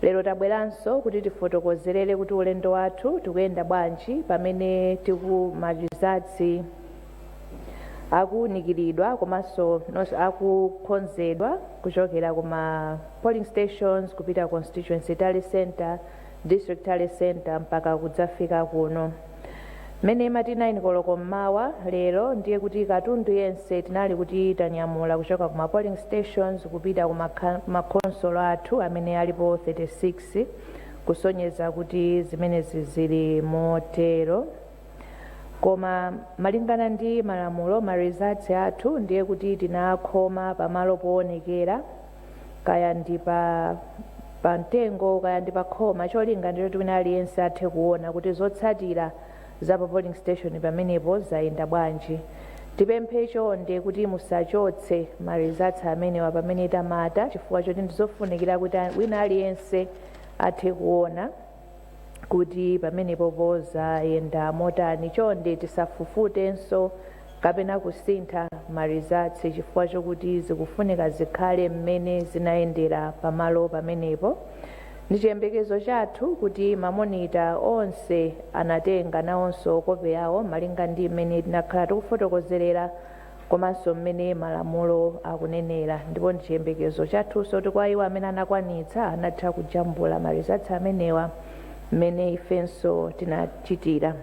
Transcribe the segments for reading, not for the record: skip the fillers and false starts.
Lero tabweranso kuti tifotokozerere kuti ulendo wathu tikuyenda bwanji pamene tikumalizatsi akuwunikiridwa komanso akukonzedwa kuchokera kuma polling stations kupita constituency tally center, district tally center mpaka kudzafika kuno. Mene mati 9 koloko mmawa lero ndiye kuti katundu yense tinali kuti tanyamula kuchoka kuma polling stations kupita kuma console athu amene alipo 36 kusonyeza kuti zimenezi zili motero. Koma malingana ndi malamulo ma results athu ndiye kuti tinakhoma pamalo poonekera kaya ndi pa mtengo kaya ndi pa khoma cholinga ndiro wina aliyense athe kuona kuti zotsatira za pa polling station pamenepo zayenda bwanji. Tipemphe chonde kuti musachotse ma results amenewa pamene tamata chifukwa choti ndizofunikira kuti wina aliyense athe kuona kuti pamenepo zayenda motani. Chonde tisafufutenso kapena kusintha ma results chifukwa chokuti zikufunika zikhale mmene zinayendera pamalo pamenepo. Ndi chiyembekezo chathu kuti mamonita onse anatenga nawonso kope yawo malinga ndi mmene tinakhala tikufotokozerera komanso mmene malamulo akunenera, ndipo ndi chiyembekezo chathunso kuti kwa iwo amene anakwanitsa anatha kujambula ma results amenewa mmene ifenso tinachitira.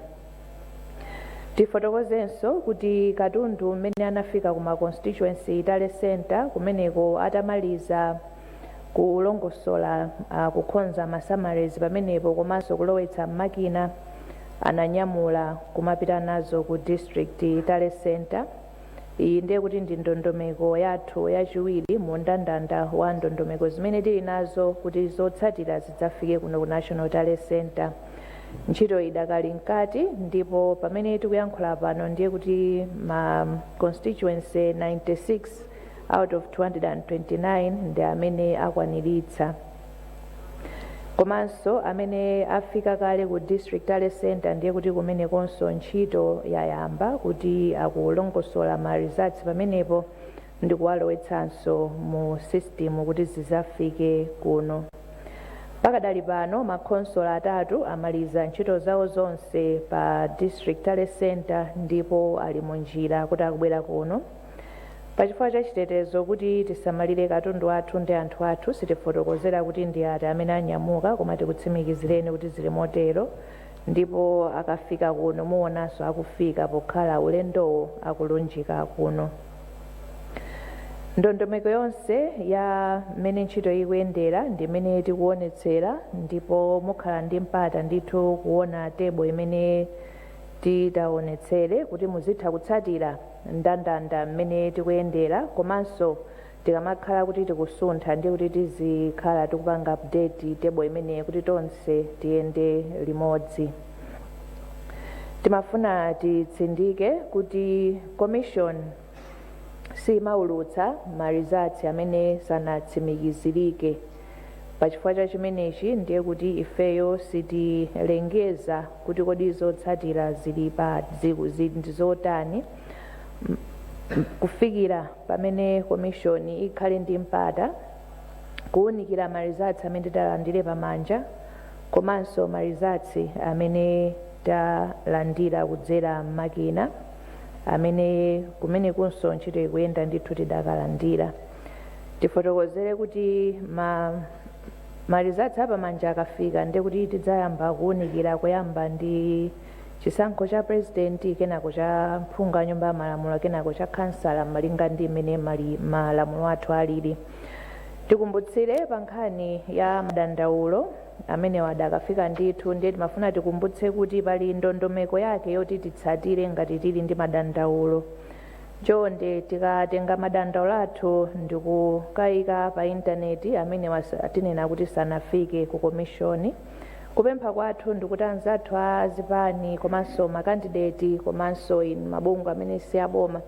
Tifotokozenso kuti katundu mmene anafika kuma constituency tally center kumeneko atamaliza kulongosola kukhonza masamaries pamenepo komanso kulowetsa makina ananyamula kumapita nazo ku district tally center. Iyi ndiye kuti ndi ndondomeko yathu yachiwiri mu ndandanda wa ndondomeko zimene tili nazo kuti zotsatira zidzafike kuno ku national tally center. Ntchito idakali mkati ndipo pamene tikuyankhula pano ndiye kuti ma constituency 96 out of 229 ndi amene akwaniritsa. Komanso amene afika kale ku district tally center ndiye kuti kumenekonso ntchito yayamba kuti akulongosola ma results pamenepo ndi kuwalowetsanso mu system kuti zizafike kuno. Pakadali pano ma console atatu amaliza ntchito zawo zonse pa district tally center ndipo ali munjira kuti akubwera kuno. Pachifukwa cha chitetezo kuti tisamalire katundu athu ndi anthu athu sitifotokozera kuti ndi ati amene anyamuka koma tikutsimikizireni kuti zili motero, ndipo akafika kuno muonanso akufika pokhala ulendowo akulunjika kuno. Ndondomeko yonse ya mmene ntchito ikuyendera ndi mmene tikuonetsera, ndipo mukhala ndi mpata ndithu kuona tebo imene titaonetsere kuti muzitha kutsatira ndandanda mmene tikuyendera. Komanso tikamakhala kuti tikusuntha ndi kuti tizikhala tikupanga update tebo imene kuti tonse tiyende limodzi. Timafuna titsindike kuti commission simaulutsa ma results amene sanatsimikizirike. Pachifukwa cha chimenechi ndiye kuti ifeyo sitilengeza kuti kodi zotsatira zili pa ndizotani kufikira pamene commission ikhale ndi mpata kuwunikira ma results amene talandire pamanja komanso ma results amene talandira kudzera makina amene kumene kunso ntchito ikuyenda ndithu tidakalandira. Tifotokozere kuti ma results apamanja akafika ndiye kuti tidzayamba kuwunikira kuyamba ndi chisankho cha president, kenako cha mphungu wa nyumba ya malamulo, kenako cha kansala malinga ndi mmene malamulo athu alili. Tikumbutsire pa nkhani ya madandaulo amene wadakafika ndithu, ndiye timafuna tikumbutse kuti pali ndondomeko yake yoti titsatire ngati tili ndi madandaulo. Chonde tikatenga madandaulo athu ndikukayika pa intaneti amene tinena kuti sanafike ku commission. Kupempha kwathu ndikuti anzathu a zipani komanso makandidate komanso mabungwe amene siaboma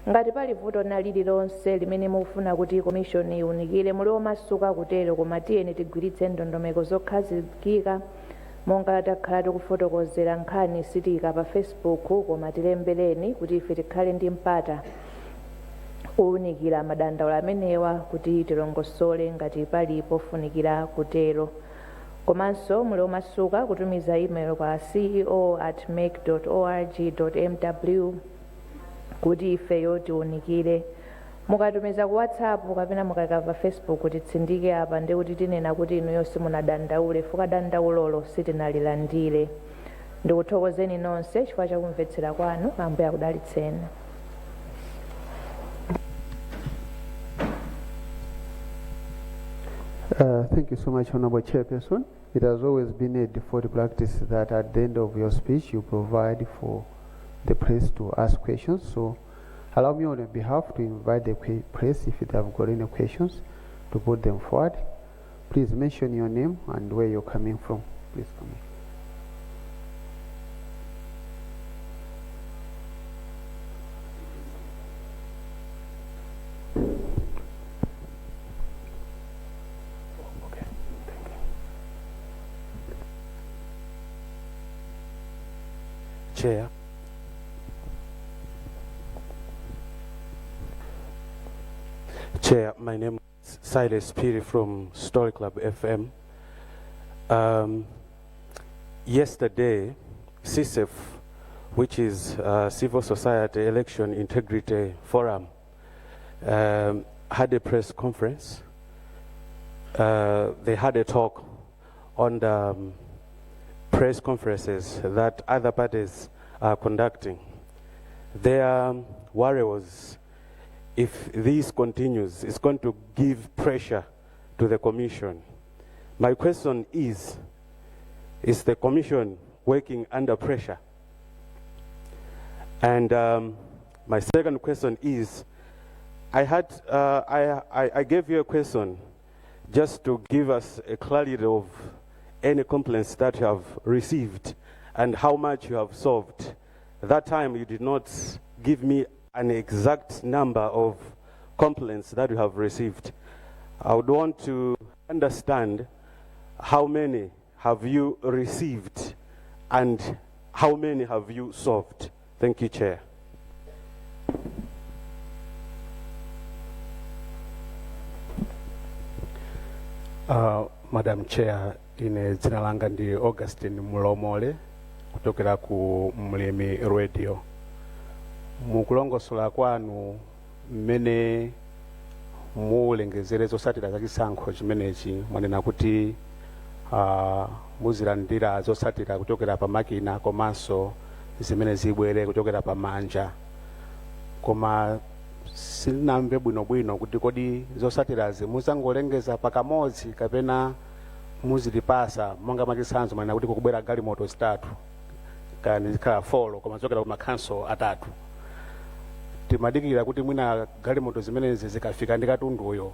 ngati pali vuto lililonse limene mukufuna kuti commission iwunikire muli omasuka kutero, koma tiyeni tigwiritse ndondomeko zokhazikika monga takhala tikufotokozera nkhani sitika pa Facebook, koma tilembereni kuti ife tikhale ndi mpata owunikira madandaulo amenewa kuti tilongosole ngati pali pofunikira kutero. Komanso muli omasuka kutumiza email kwa ceo@mek.org.mw kuti ifeyo tiwunikire. Mukatumiza ku WhatsApp kapena mukakava Facebook kuti tsindike apa ndi kuti tinena kuti inuyo simunadandaule fuka dandaulolo sitinalilandire. Ndikuthokozeni nonse chifukwa chakumvetsera kwanu. Ambuye akudalitseni. Thank you so much, Honorable Chairperson. It has always been a default practice that at the end of your speech you provide for the press to ask questions. So allow me on your behalf to invite the press, if they have got any questions, to put them forward. Please mention your name and where you're coming from. Please come in. Chair. Chair, my name is Silas Piri from Story Club FM. Yesterday, CSEF, which is Civil Society Election Integrity Forum, had a press conference. They had a talk on the press conferences that other parties are conducting. Their worry was, if this continues, it's going to give pressure to the Commission. My question is the Commission working under pressure? And my second question is, I gave you a question just to give us a clarity of any complaints that you have received and how much you have solved. That time you did not give me an exact number of complaints that you have received. I would want to understand how many have you received and how many have you solved. Thank you, Chair. Madam Chair, ine dzina langa ndi Augustine Mulomole kutokera ku Mlimi Radio. Mukulongosola kwanu mmene mulengezere zotsatira za chisankho chimenechi mwanena kuti muzilandira zotsatira kuchokera pa makina komanso zimene zibwere kuchokera pa manja. Koma sinamve bwinobwino kuti kodi zotsatirazi muzangolengeza pakamodzi kapena muzilipasa monga mwachitsanzo mwanena kuti kukubwera galimoto zitatu kandi zikhala 4 koma zochokera ku makhanso atatu. Timadikira kuti mwina galimoto zimenezi zikafika ndi katunduyo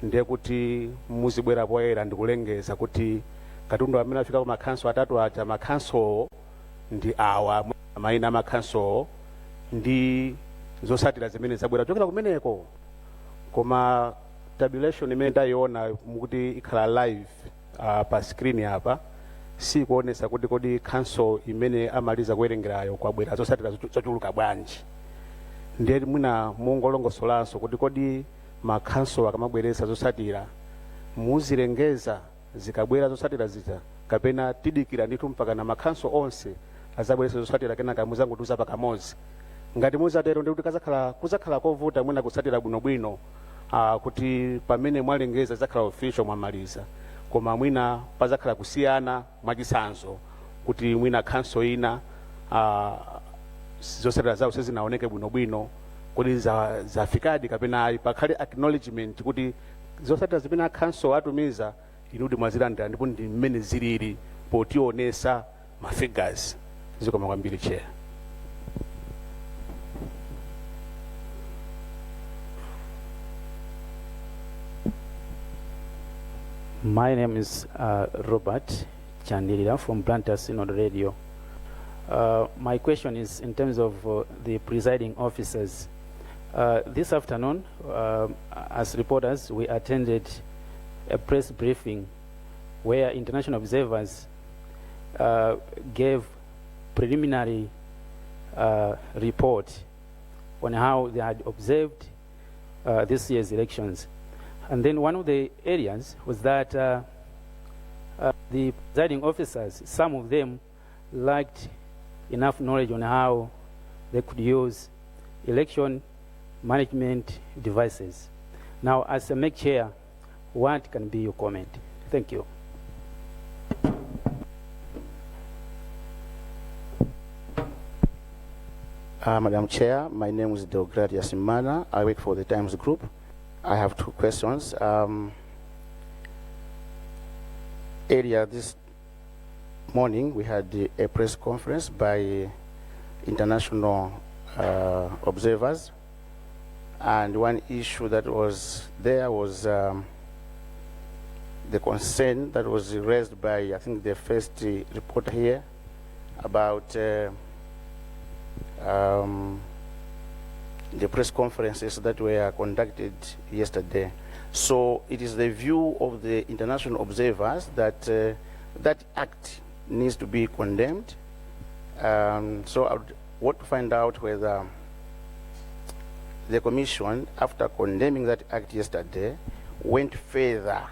ndiye kuti muzibwera poyera ndi kulengeza kuti katundu amene afika ku makhanso atatu aja makhanso ndi awa mayina makhanso ndi zotsatira zimene zabwera kuchokera kumeneko. Koma tabulation imene ndayiona mukuti ikhala live pa screen apa sikuonesa kuti kodi council imene amaliza kuwerengerayo kwabwera zotsatira zochuluka bwanji. Ndiye mwina mungolongosolanso kuti kodi makhanso akamabweresa zotsatira muzilengeza zikabwera zotsatira zija kapena tidikira ndithu mpaka na makhanso onse azabweresa zotsatira kenaka muzangotuza pakamodzi. Ngati muzatero ndi kuti kuzakhala kovuta mwina kutsatira bwinobwino kuti pamene mwalengeza zakhala official mwamaliza, koma mwina pazakhala kusiyana mwachitsanzo kuti mwina council ina zotsatira zawo sizinaoneke bwinobwino kuti zafikadi kapena pakhale acknowledgement kuti zotsatira zimene council atumiza inudi mwazilandira ndipo ndi mmene zilili potionesa mafigures. Zikoma kwambiri, Chair. My name is Robert Chandilira from Planters Synod Radio. My question is in terms of the presiding officers. This afternoon, as reporters, we attended a press briefing where international observers gave preliminary report on how they had observed this year's elections. And then one of the areas was that the presiding officers, some of them lacked enough knowledge on how they could use election management devices. Now, as a MEC chair, what can be your comment? Thank you. Madam Chair, my name is Deogratias Simana. I work for the Times Group. I have two questions. Earlier this morning, we had a press conference by international observers, and one issue that was there was the concern that was raised by, I think, the first reporter here about the press conferences that were conducted yesterday. So it is the view of the international observers that that act needs to be condemned. So I would want to find out whether the Commission, after condemning that act yesterday, went further,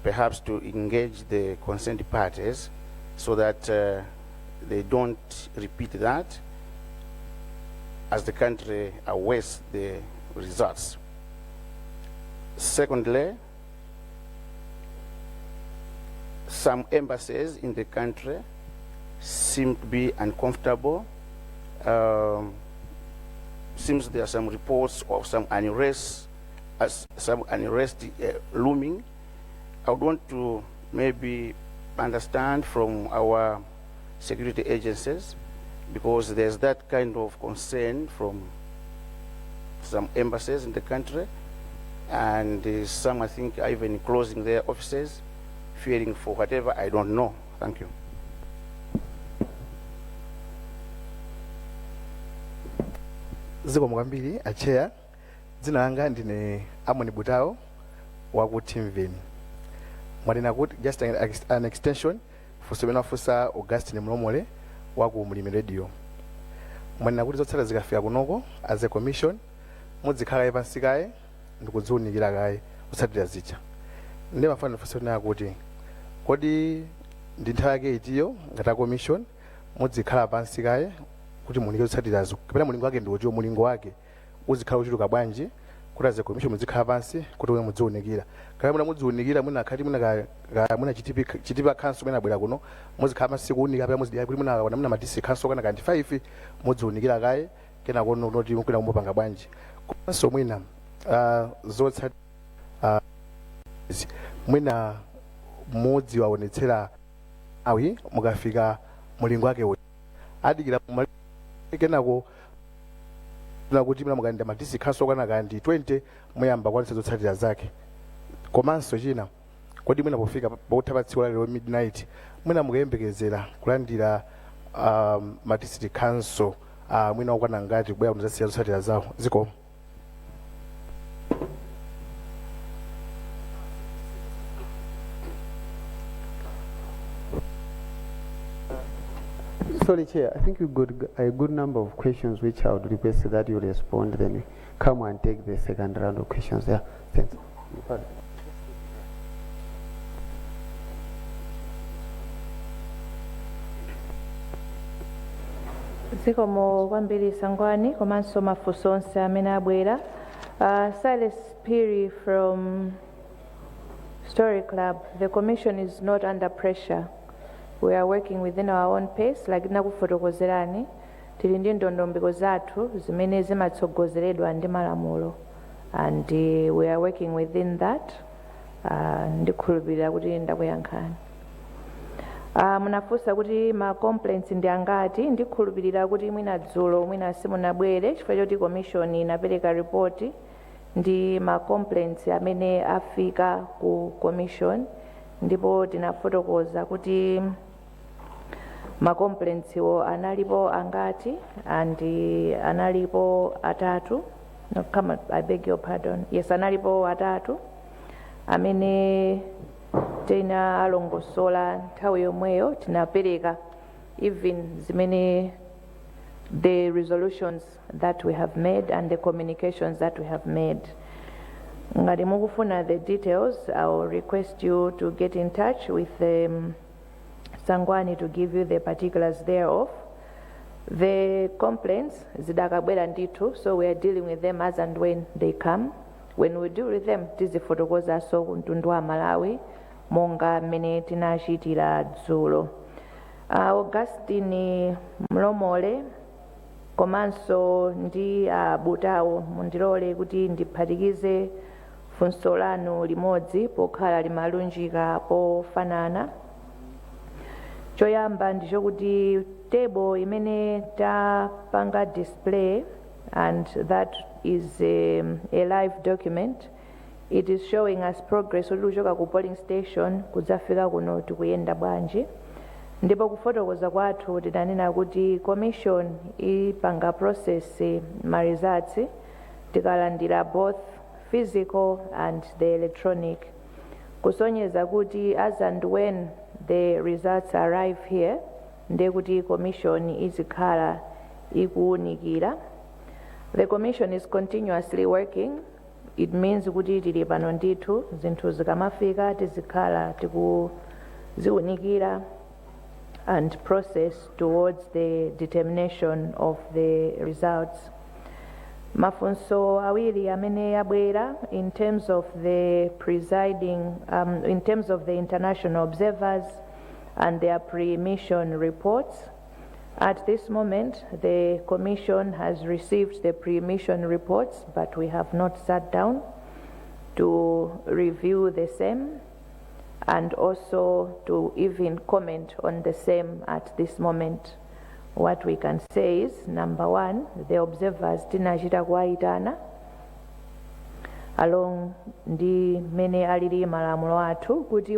perhaps to engage the concerned parties so that they don't repeat that as the country awaits the results. Secondly, some embassies in the country seem to be uncomfortable. Seems there are some reports of some unrest looming. I would want to maybe understand from our security agencies, because there's that kind of concern from some embassies in the country, and some, I think, are even closing their offices, fearing for whatever, I don't know. Thank you. Ziko mwambili, chair, dzina langa ndine Amoni Butao waku Timveni. Mwadina kuti just an extension for Semena Fusa Augustine Mlomole waku Mulimi Radio. Mwadina kuti zotsala zikafika kunoko as a commission mudzikhala ipansikaye ndikudziunikira kaye kutsatira zicha. Ndi mafano fasona kuti kodi ndi nthawi yake itiyo ngata commission mudzikhala pansikaye kuti munike kutsatirazo kapena mulingo wake ndiwo mulingo wake uzikhala uchuluka bwanji kuti as a commission mudzikhala pansi kuti we mudziunikira kaya muna mudziunikira muna khati muna chitipa council mena bwera kuno mudzikhala masiku unika pya mudziya kuti muna madisi council kana kanti 5 mudziunikira kaye kena kono kuti mukuna kumupanga bwanji komanso mwina zotsatira mwina modzi waonetsera awi mukafika mulingo wake adikira kenako kuti mna mukaenda madisi council kana kandi 20 muyamba kwanisa zotsatira zake. Komanso china kodi mwina pofika potapa tsiku lero midnight mwina mukayembekezera kulandira madistrict council mwina okwana ngati kubwera kunzasiya zotsatira zawo ziko. Sorry, Chair, I think we've got a good number of questions which I would request that you respond, then we come and take the second round of questions there. Thanks. Zikomo kwambiri Sangwani komanso mafunso onse amene abwera. Silas Piri from Story Club. The Commission is not under pressure. We are working within our own pace, like nakufotokozerani tili ndi ndondomeko zathu zimene zimatsogozeredwa ndi malamulo, and we are working within that. Ndikhulupirira kuti ndakuyankhani. Munafunsa kuti ma complaints ndi angati. Ndikhulupirira kuti mwina dzulo mwina simunabwere chifukwa choti commission inapereka report ndi ma complaints amene afika ku commission, ndipo tinafotokoza kuti ma complaints wo analipo angati, and analipo atatu. No, come on, I beg your pardon. Yes, analipo atatu amene tena alongosola nthawi yomweyo tinapereka even zimene the resolutions that we have made and the communications that we have made. ngati mukufuna the details, I will request you to get in touch with Sangwani to give you the particulars thereof. The complaints zidakabwera ndithu, so we are dealing with them as and when they come. When we deal with them, tizifotokoza so kuntundu wa Malawi monga mmene tinachitira dzulo. Augustine Mlomole komanso ndi Butawo mundilole kuti ndiphatikize funso lanu limodzi pokhala limalunjika pofanana. Choyamba ndichokuti table imene tapanga display, and that is a live document. It is showing us progress oluchoka ku polling station kudzafika kuno tikuyenda bwanji. Ndipo kufotokoza kwathu tidanena kuti commission ipanga process ma results tikalandira both physical and the electronic. Kusonyeza kuti as and when the results arrive here, ndiye kuti commission izikhala ikuwunikira. The commission is continuously working. It means kuti tili pano ndithu zinthu zikamafika tizikhala tikuziwunikira and process towards the determination of the results. Mafunso awiri amene abwera in terms of the presiding, in terms of the international observers and their pre-mission reports. At this moment, the Commission has received the pre-mission reports, but we have not sat down to review the same and also to even comment on the same at this moment. What we can say is, number one, the observers tinachita kuwaitana along ndi mene alili malamulo athu kuti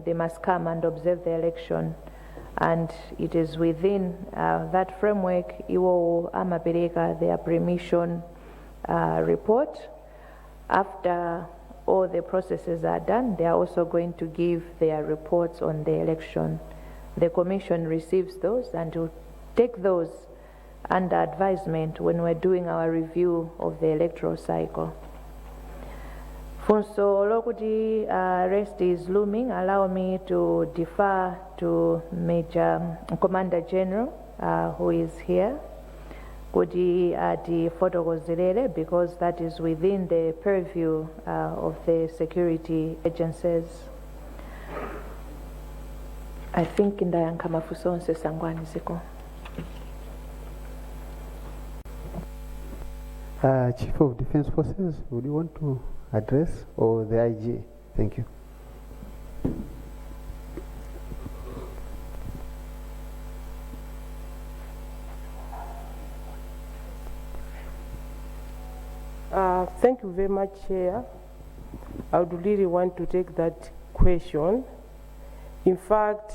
they must come and observe the election, and it is within that framework iwo amapereka their pre-mission report. After all the processes are done, they are also going to give their reports on the election. The Commission receives those and will take those under advisement when we're doing our review of the electoral cycle. Funso lokuti rest is looming, allow me to defer to Major Commander General who is here, kuti atifotokozerere, because that is within the purview of the security agencies. I think ndayankha mafunso onse Sangwani ziko. Chief of Defense Forces, would you want to address, or the IG? Thank you. Thank you very much, Chair. I would really want to take that question. In fact,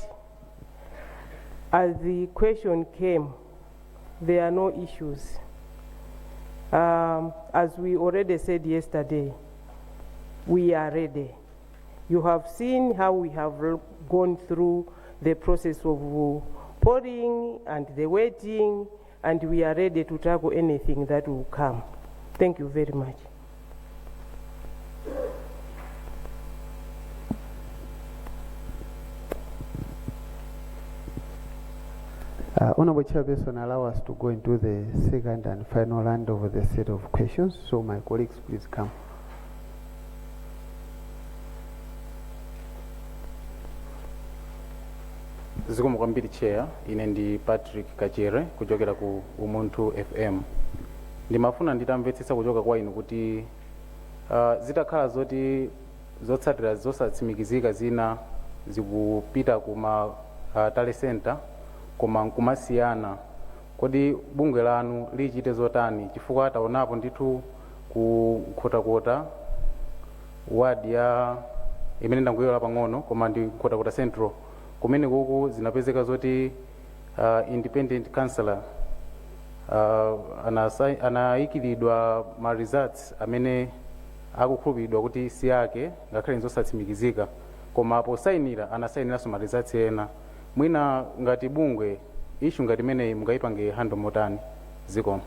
as the question came, there are no issues. As we already said yesterday, we are ready. You have seen how we have gone through the process of polling and the waiting, and we are ready to tackle anything that will come. Thank you very much. Honorable Chairperson, allow us to go into the second and final round of the set of questions. So my colleagues, please come. Zikomo kwambiri Chair, ine ndi Patrick Kachere kuchokera ku Umuntu FM. Ndimafuna nditamvetsetsa kuchoka kwa inu kuti zitakhala zoti zotsatira zosatsimikizika zina zikupita kuma tale center koma nkumasiyana, kodi bungwe lanu lichite zotani, chifukwa taonapo ndithu kukhotakota ward ya imene ndangoyola pang'ono koma ndi kukhotakota central kumene kuku zinapezeka zoti independent councillor anayikiridwa ma results amene akukhulupiridwa kuti si yake ngakhale nzosatsimikizika, koma posayinira anasayiniranso ma results ena. Mwina ngati bungwe issue ngati imeneyi mungayipange handle motani? Zikomo.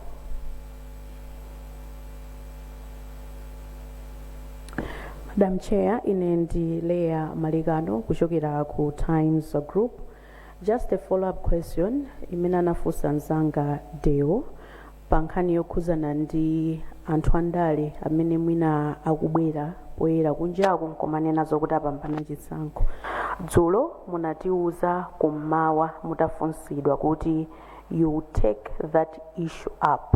Madam Chair, ine ndi Leah Maligano kuchokera ku Times Group. Just a follow-up question imene anafunsa mzanga Deo pa nkhani yokhuzana ndi anthu andale amene mwina akubwera poyera kunjaku nkomanena zokuti apambana chisankho. Dzulo munatiuza kummawa mutafunsidwa kuti you take that issue up.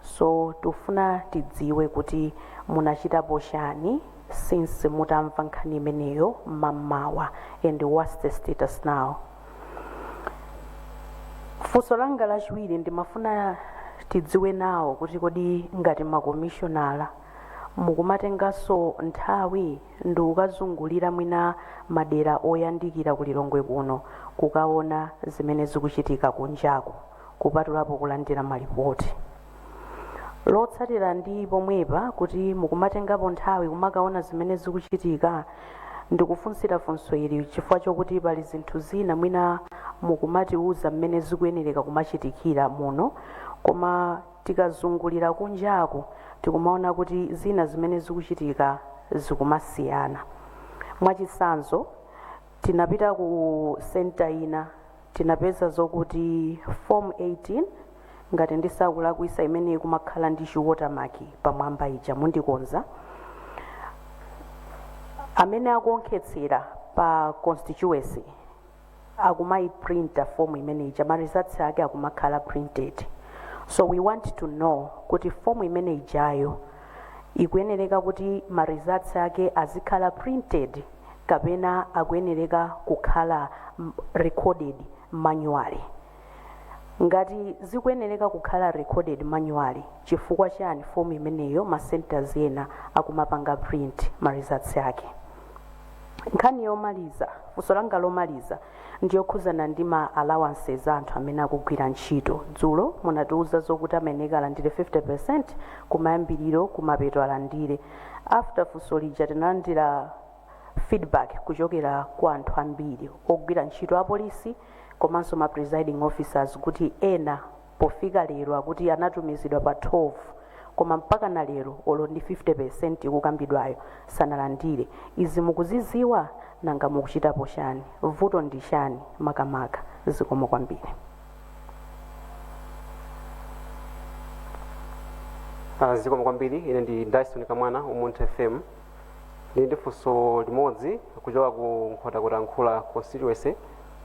So tufuna tidziwe kuti munachitapo chani since mutamva nkhani imeneyo mamawa, and what's the status now? Funso langa lachiwiri ndimafuna tidziwe nawo kuti kodi ngati makomishonala mukumatenganso nthawi ndi ukazungulira mwina madera oyandikira kulilongwe kuno kukaona zimene zikuchitika kunjaku kupatulapo kulandira malipoti. Lotsatira ndi pomwepa kuti mukumatengapo nthawi kumakaona zimene zikuchitika, ndikufunsira funso ili chifukwa chokuti pali zinthu zina mwina mukumatiuza mmene zikuyenereka kumachitikira muno, koma tikazungulira kunjaku tikumaona kuti zina zimene zikuchitika zikumasiyana. Mwachitsanzo tinapita ku center ina tinapeza zokuti form 18 ngati ndisakulakwisa imene kumakhala ndi watermark pamwamba ija mundikonza, amene akuonkhetsera pa constituency akumayiprinta form imene ija, ma results ake akumakhala printed. So we want to know kuti form imene ijayo ikuyenereka kuti ma results ake azikhala printed kapena akuyenereka kukhala recorded manually. Ngati zikuyenereka kukhala recorded manually, chifukwa chani form imeneyo ma centers ena akumapanga print ma results yake? Nkhani yomaliza, funso langa lomaliza ndiyokhuzana ndi ma allowances anthu amene akugwira ntchito. Dzulo munatiuza zokuti ameneka alandire 50% kumayambiriro kumapeto alandire. After funso lija tinalandira feedback kuchokera kwa anthu ambiri ogwira ntchito a polisi komanso ma presiding officers kuti ena pofika lero akuti anatumizidwa pa 12 koma mpaka na lero olo ndi 50% kukambidwayo sanalandire. Izi mukuziziwa nanga mukuchitapo chani? Vuto ndi chani makamaka? Zikomo kwambiri. Zikomo kwambiri. Ine ndi Dyson Kamwana Umunthu FM. Ndi funso limodzi kuchoka ku Nkhotakota constituency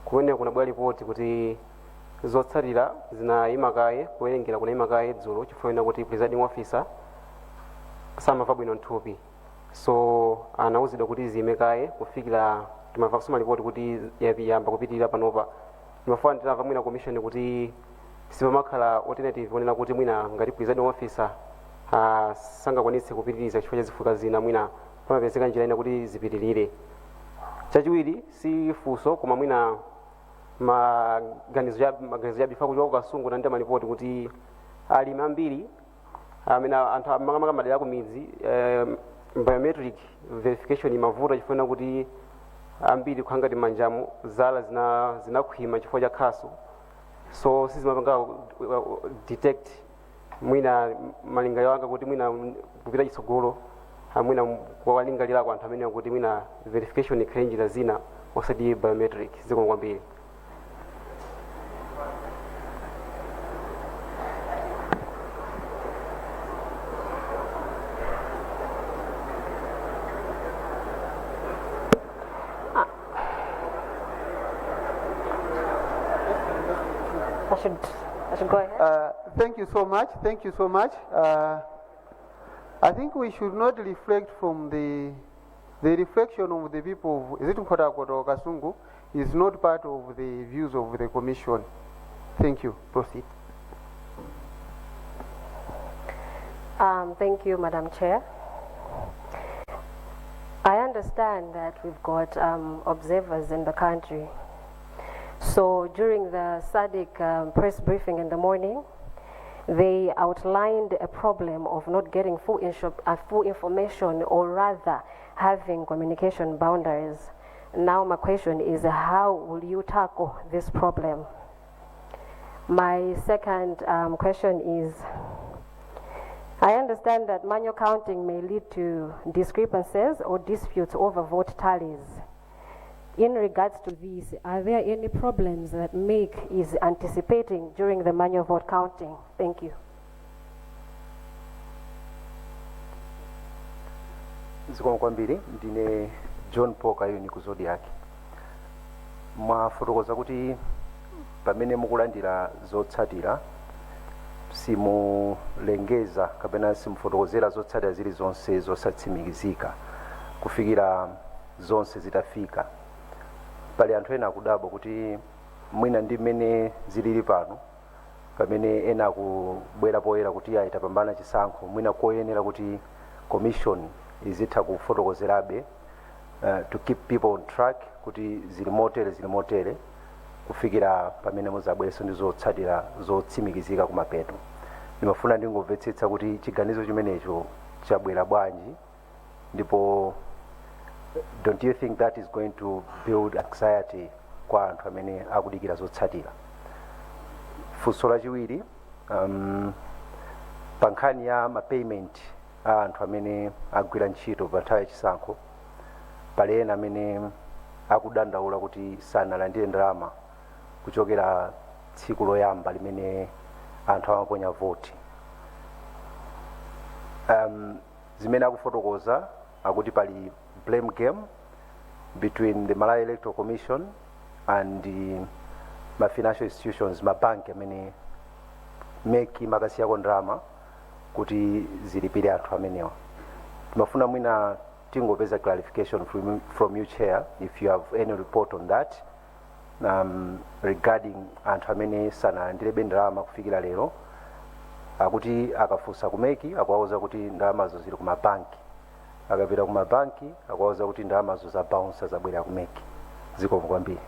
kumene kunabwera ripoti kuti zotsatira zinayima kaye kuwerengera kunayima kaye dzulo chifukwa kuti presiding officer samamva bwino nthupi, so anauzidwa kuti ziyime kaye kufikira timamva kusoma ripoti kuti yayamba kupitirira panopa. Timafuna tinamva mwina commission kuti sipamakhala alternative onena kuti mwina ngati presiding officer sangakwanitse kupitiriza chifukwa cha zifukwa zina mwina pamapezeka njira ina kuti zipitirire. Chachiwiri si funso koma mwina maganizo ya bifa kuchoka kasungu na ndi malipoti kuti alimi ambiri amene anthu amakamaka madera ku midzi biometric verification imavuta chifukwa kuti ambiri kukhanga manjamu zala zinakhwima chifukwa cha khaso, so sizimapanga detect mwina malingaliro anga kuti mwina kupita chitsogolo mwina kuwalingalira kwa anthu amene kuti mwina verification ikhale njira zina osati biometric. Zikomo kwambiri. I should go ahead. Thank you so much. Thank you so much. I think we should not reflect from the reflection of the people of, is it Nkhotakota or Kasungu, is not part of the views of the commission. Thank you. Proceed. Thank you, Madam Chair. I understand that we've got observers in the country. So during the SADC press briefing in the morning, they outlined a problem of not getting full information, or rather having communication boundaries. Now my question is, how will you tackle this problem? My second question is, I understand that manual counting may lead to discrepancies or disputes over vote tallies. In regards to these, are there any problems that MAKE is anticipating during the manual vote counting? Thank you. Zikomo kwambiri, ndine John Poka yuni ku Zodiac. Mwafotokoza kuti pamene mukulandira zotsatira simulengeza kapena simufotokozera zotsatira zili zonse zosatsimikizika kufikira zonse zitafika. Pali anthu ena akudabwa kuti mwina ndi mmene zilili pano pamene ena akubwera poyera kuti ayi tapambana chisankho mwina koyenera kuti commission izitha kufotokozerabe to keep people on track kuti zili motere kufikira pamene muzabwereso ndi zotsatira zotsimikizika kumapeto. Ndimafuna ndingomvetsetsa kuti chiganizo chimenecho chabwera bwanji, ndipo don't you think that is going to build anxiety kwa anthu amene akudikira zotsatira? Funso lachiwiri, pa nkhani ya mapayment a anthu amene agwira ntchito pa nthawi yachisankho, pali ena amene akudandaula kuti sanalandire ndalama kuchokera tsiku loyamba limene anthu amaponya voti. Zimene akufotokoza akuti pali blame game between the Malawi Electoral Commission and the financial institutions, mabanki amene MAKE makasiyako ndalama kuti zilipire anthu amenewa. Timafuna mwina tingopeza clarification from you, Chair, if you have any report on that regarding anthu amene sanalandirebe ndalama kufikira lero, akuti akafunsa ku MAKE akuwauza kuti ndalamazo zili ku mabanki, akapita ku mabanki akuwauza kuti ndalamazo za bounce zabwera ku MAKE. Zikomo kwambiri.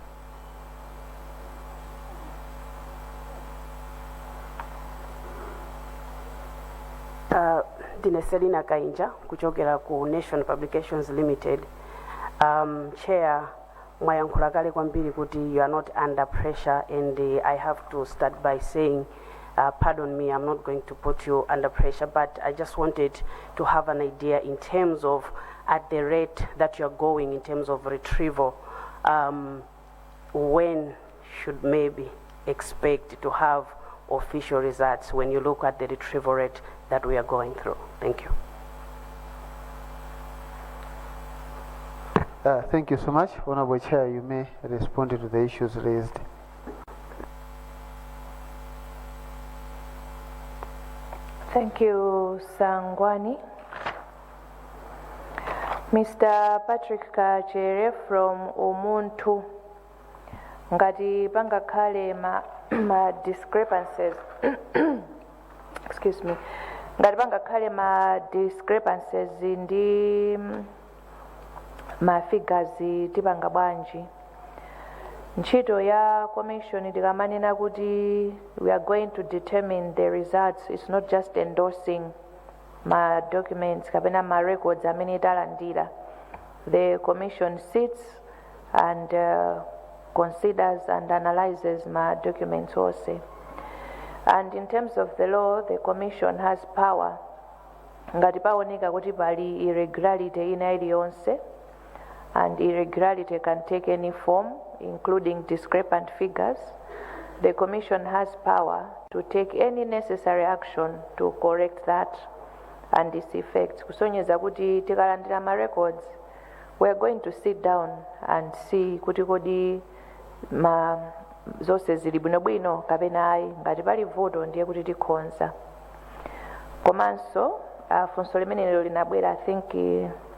Ndine Selina Kainja kuchokera ku Nation Publications Limited. Chair, mwayankhula kale kwambiri kuti you are not under pressure, and I have to start by saying pardon me, I'm not going to put you under pressure, but I just wanted to have an idea in terms of at the rate that you're going in terms of retrieval, when should maybe expect to have official results when you look at the retrieval rate that we are going through? Thank you. Thank you so much. Honorable Chair, you may respond to the issues raised. Thank you, Sangwani. Mr. Patrick Kachere from Umuntu. Ngati pangakhale ma discrepancies excuse me, ngati pangakhale ma discrepancies ndi ma figures tipanga bwanji. Ntchito ya commission tikamanena kuti we are going to determine the results. It's not just endorsing ma documents kapena ma records amene talandira. The commission sits and considers and analyzes my documents also. And in terms of the law, the commission has power. Ngati paoneka kuti pali irregularity ina iliyonse, and irregularity can take any form, including discrepant figures, the commission has power to take any necessary action to correct that and its effects. Kusonyeza kuti tikalandira ma records, we are going to sit down and see kuti kodi ma zonse zili bwinobwino kapena ayi. Ngati pali voto ndiye kuti tikhonza. Komanso funso limenelo linabwera, I think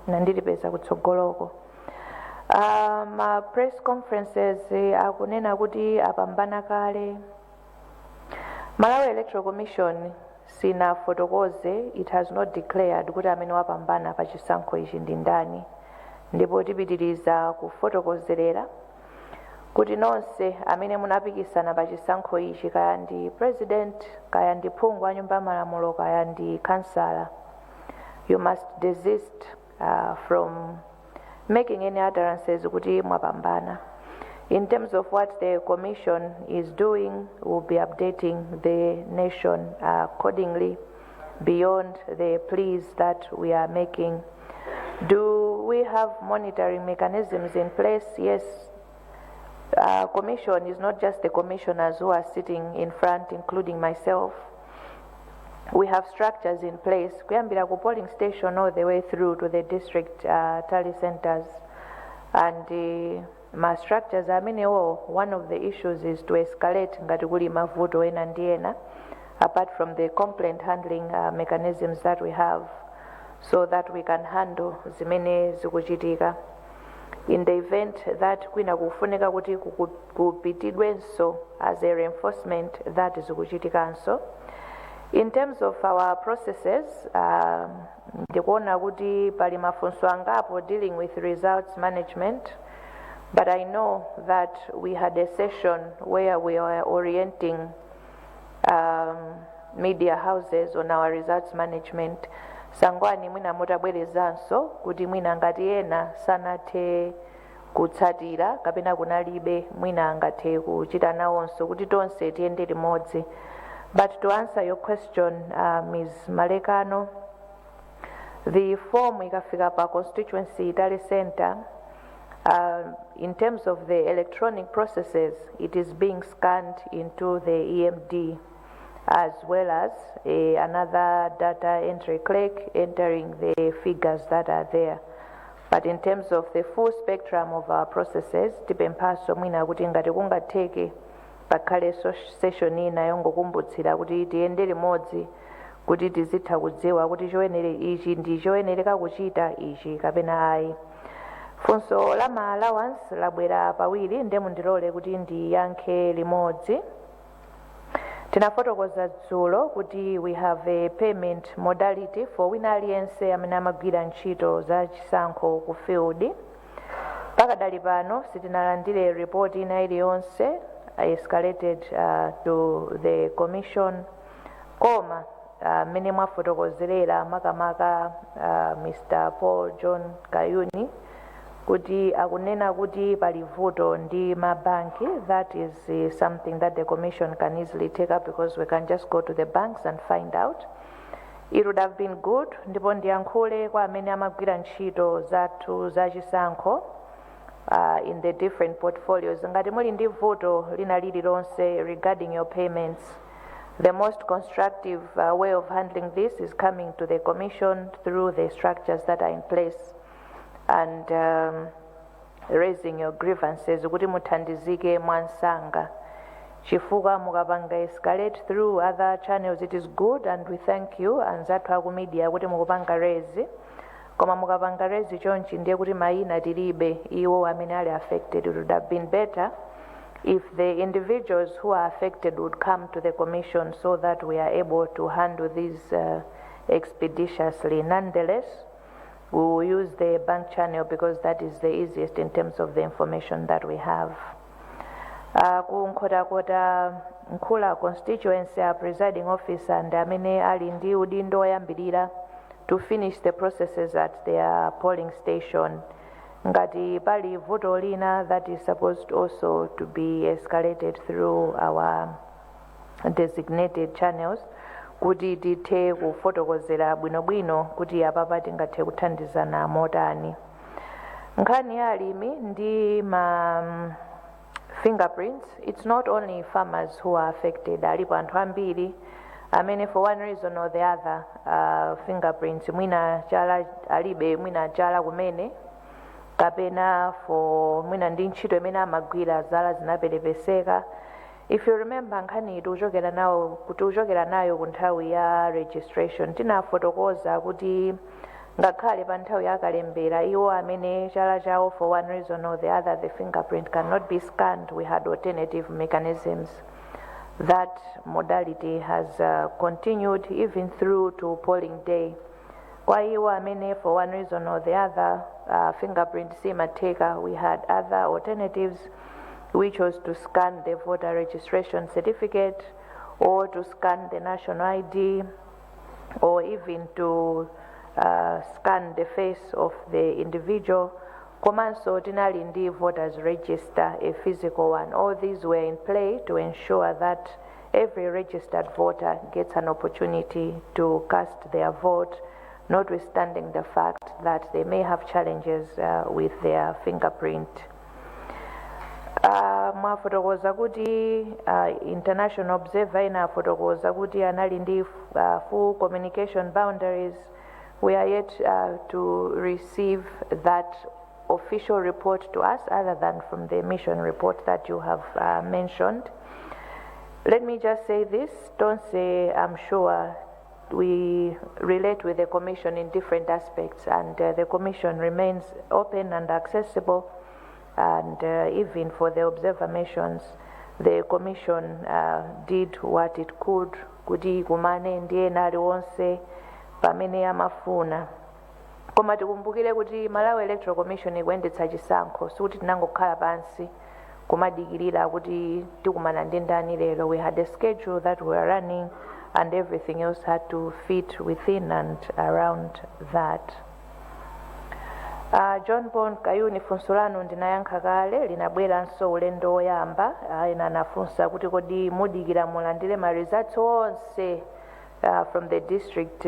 nandilipeza kutsogoloko. Ma press conferences akunena kuti apambana kale. Malawi Electoral Commission sina fotokoze, it has not declared kuti amene wapambana pa chisankho ichi ndi ndani, ndipo tipitiriza kufotokozerera kuti nonse amene munapikisana pa chisankho ichi, kaya ndi president, kaya ndi phungu wa nyumba malamulo, kaya ndi kansala, you must desist from making any utterances kuti mwapambana. In terms of what the commission is doing, we'll be updating the nation accordingly beyond the pleas that we are making. Do we have monitoring mechanisms in place? Yes. Commission is not just the commissioners who are sitting in front, including myself. We have structures in place. Kuyambira ku polling station all the way through to the district tally centers. And my structures, one of the issues is to escalate ngati kuli mavuto ena ndi ena, apart from the complaint handling mechanisms that we have, so that we can handle zimene zikuchitika. In the event that kwina kufuneka kuti kupitidwenso as a reinforcement, that is kuchitikanso. In terms of our processes, ndikuona kuti pali mafunso angapo dealing with results management, but I know that we had a session where we were orienting media houses on our results management. Sangwani mwina mutabwerezanso kuti mwina ngati ena sanathe kutsatira kapena kunalibe mwina angathe kuchita nawonso kuti tonse tiyende limodzi. But to answer your question, Ms. Malekano, the form ikafika pa constituency tally center, in terms of the electronic processes, it is being scanned into the EMD, as well as another data entry clerk entering the figures that are there. But in terms of the full spectrum of our processes, tipemphaso mwina kuti ngati kungatheke pakhale session ina yongokumbutsira kuti tiyende limodzi kuti tizitha kudziwa kuti choyenere ichi ndi choyenereka kuchita ichi kapena ayi. Funso la ma allowance labwera pawiri nde mundilole kuti ndiyankhe limodzi. Tinafotokoza dzulo kuti we have a payment modality for wina aliyense amene amagwira ntchito za chisankho ku field. Pakadali pano sitinalandire report ina iliyonse escalated to the commission. Koma mene mwafotokozerera makamaka Mr. Paul John Kayuni kuti akunena kuti pali vuto ndi mabanki. That is something that the commission can easily take up, because we can just go to the banks and find out. It would have been good ndipo ndiyankhule kwa amene amagwira ntchito zathu za chisankho in the different portfolios. Ngati muli ndi vuto lina lililonse regarding your payments, the most constructive way of handling this is coming to the commission through the structures that are in place and raising your grievances kuti muthandizike mwansanga. Chifukwa mukapanga escalate through other channels, it is good, and we thank you anzathu aku media kuti mukupanga raise. Koma mukapanga raise chonchi ndiye kuti mayina tilibe iwo amene ali affected. It would have been better if the individuals who are affected would come to the commission so that we are able to handle these expeditiously. Nonetheless, we will use the bank channel because that is the easiest in terms of the information that we have. Ku Nkhotakota Nkhula constituency, our presiding officer and amene ali ndi udindo oyambirira to finish the processes at their polling station. Ngati pali vuto lina that is supposed also to be escalated through our designated channels, kuti tithe kufotokozera bwinobwino kuti apapa tingathe kuthandizana motani. Nkhani ya alimi ndi ma fingerprints, it's not only farmers who are affected. Alipo anthu ambiri amene for one reason or the other fingerprints mwina chala alibe, mwina chala kumene kapena for mwina ndi ntchito imene amagwira zala zinapelepeseka. If you remember nkhani kuchokera nayo ku nthawi ya registration, tinafotokoza kuti ngakhale pa nthawi yakalembera iwo amene chala chawo for one reason or the other the fingerprint cannot be scanned, we had alternative mechanisms. That modality has continued even through to polling day. Kwa iwo amene for one reason or the other fingerprint simateka, we had other alternatives, which was to scan the voter registration certificate or to scan the national ID or even to scan the face of the individual. Komanso tinali ndi voters register, a physical one. All these were in play to ensure that every registered voter gets an opportunity to cast their vote, notwithstanding the fact that they may have challenges with their fingerprint. Mwafotokoza kuti international observer inafotokoza kuti anali ndi full communication boundaries. We are yet to receive that official report to us other than from the mission report that you have mentioned. Let me just say this, don't say I'm sure. We relate with the Commission in different aspects, and the Commission remains open and accessible, and even for the observer missions, the Commission did what it could kuti kumane ndiye nali wonse pamene amafuna. Koma tikumbukire kuti Malawi Electoral Commission ikuyendetsa chisankho sikuti tinangokhala pansi kumadikirira kuti tikumana ndi ndani lero. We had a schedule that we were running, and everything else had to fit within and around that. John Bon Kayuni funso lanu ndinayankha kale, linabweranso ulendo oyamba ina nafunsa kuti kodi mudikira mulandire ma results onse from the district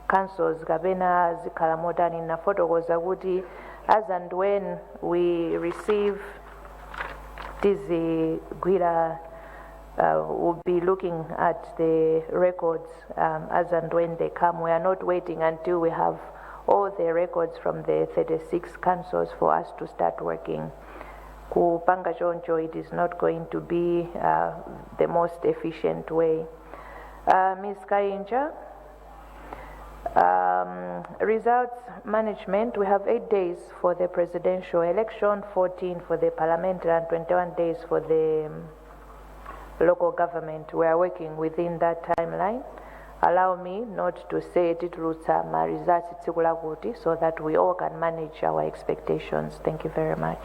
councils kapena zikhala motani. Nafotokoza kuti as and when we receive tizigwira we'll be looking at the records as and when they come. We are not waiting until we have all the records from the 36 councils for us to start working. Kupanga choncho, it is not going to be the most efficient way. Ms. Kayinja, results management, we have 8 days for the presidential election, 14 for the parliamentary, and 21 days for the local government. We are working within that timeline. Allow me not to say titulutsa ma results tsiku lakuti, so that we all can manage our expectations. Thank you very much.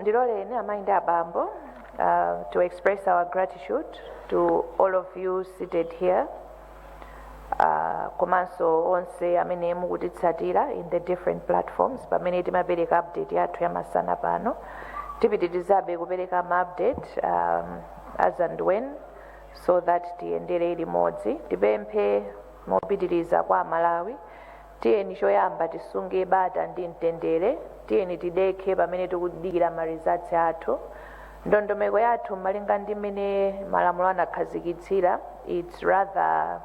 Ndiloleni amainde abambo to express our gratitude to all of you seated here. Komanso onse amene mukutitsatira in the different platforms pamene timapereka update yathu ya masana pano. Tipitirizabe kupereka ma update as and when, so that tiyendere limodzi. Tipemphe mopitiriza kwa Malawi, tiyeni choyamba tisunge bata ndi mtendere, tiyeni tidekhe pamene tikudikira ma results athu. Ndondomeko yathu malinga ndi mmene malamulo anakhazikitsira, it's rather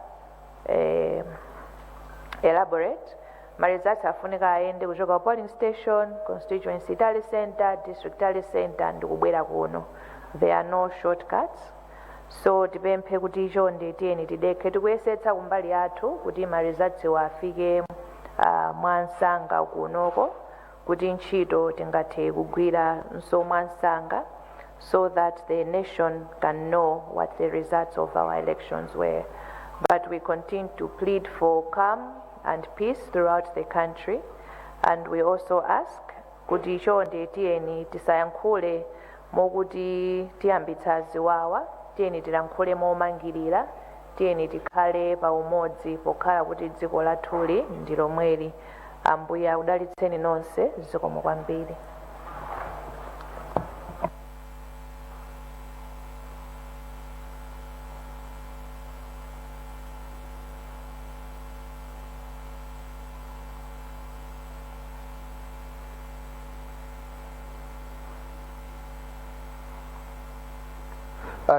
elaborate. Ma results afunika ayende kuchoka polling station, constituency tally center, district tally center, ndi kubwera kuno. There are no shortcuts. So tipemphe kuti chonde tiyeni tidekhe tikuyesetsa kumbali yathu kuti ma results wafike mwansanga kunoko, kuti ntchito tingathe kugwira nso mwansanga, so that the nation can know what the results of our elections were. But we continue to plead for calm and peace throughout the country, and we also ask kuti chonde tiyeni tisayankhule mokuti tiyambitsa ziwawa, tiyeni tilankhule momangirira, tiyeni tikhale pa umodzi pokhala kuti dziko lathuli ndi lomweli. Ambuye akudalitseni nonse, zikomo kwambiri.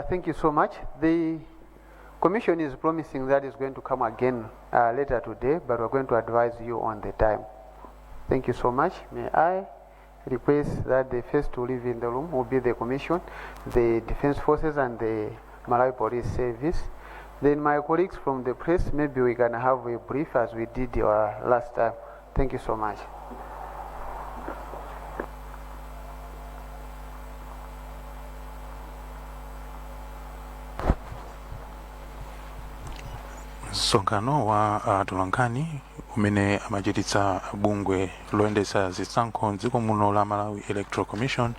Thank you so much. The Commission is promising that it's going to come again later today, but we're going to advise you on the time. Thank you so much. May I request that the first to leave in the room will be the Commission, the Defense Forces, and the Malawi Police Service. Then my colleagues from the press, maybe we can have a brief as we did last time. Thank you so much. Msonkhano wa atolankhani umene amachititsa bungwe loyendetsa zisankho m'dziko muno la Malawi Electoral Commission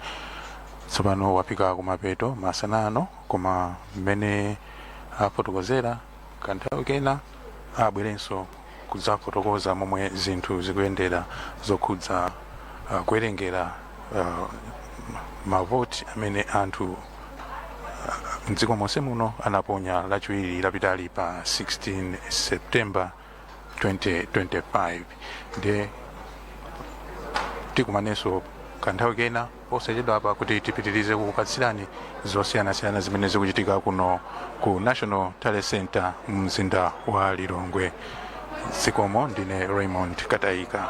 tsopano wafika kumapeto masana ano, koma mmene afotokozera kanthawi kena abwerenso ku kudzafotokoza momwe zinthu zikuyendera zokhudza kuwerengera mavoti amene anthu mdziko monse muno anaponya lachiwiri lapitali pa 16 September 2025. Nde tikumanenso kanthawi kena posachedwa apa kuti tipitirize kukupatsirani zosiyanasiyana zimene zikuchitika kuno ku National Talent Center mzinda wa Lilongwe. Zikomo, ndine Raymond Kataika.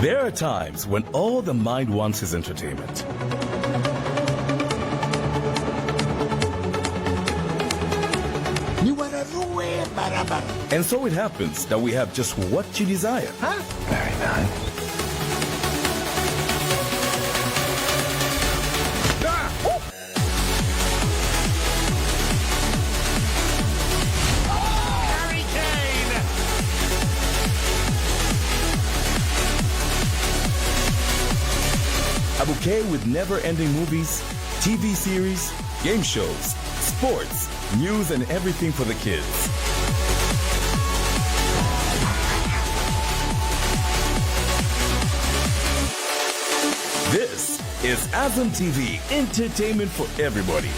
There are times when all the mind wants is entertainment. And so it happens that we have just what you desire. Huh? Very nice. A bouquet with never-ending movies, TV series, game shows, sports, news, and everything for the kids. This is Azam TV, entertainment for everybody.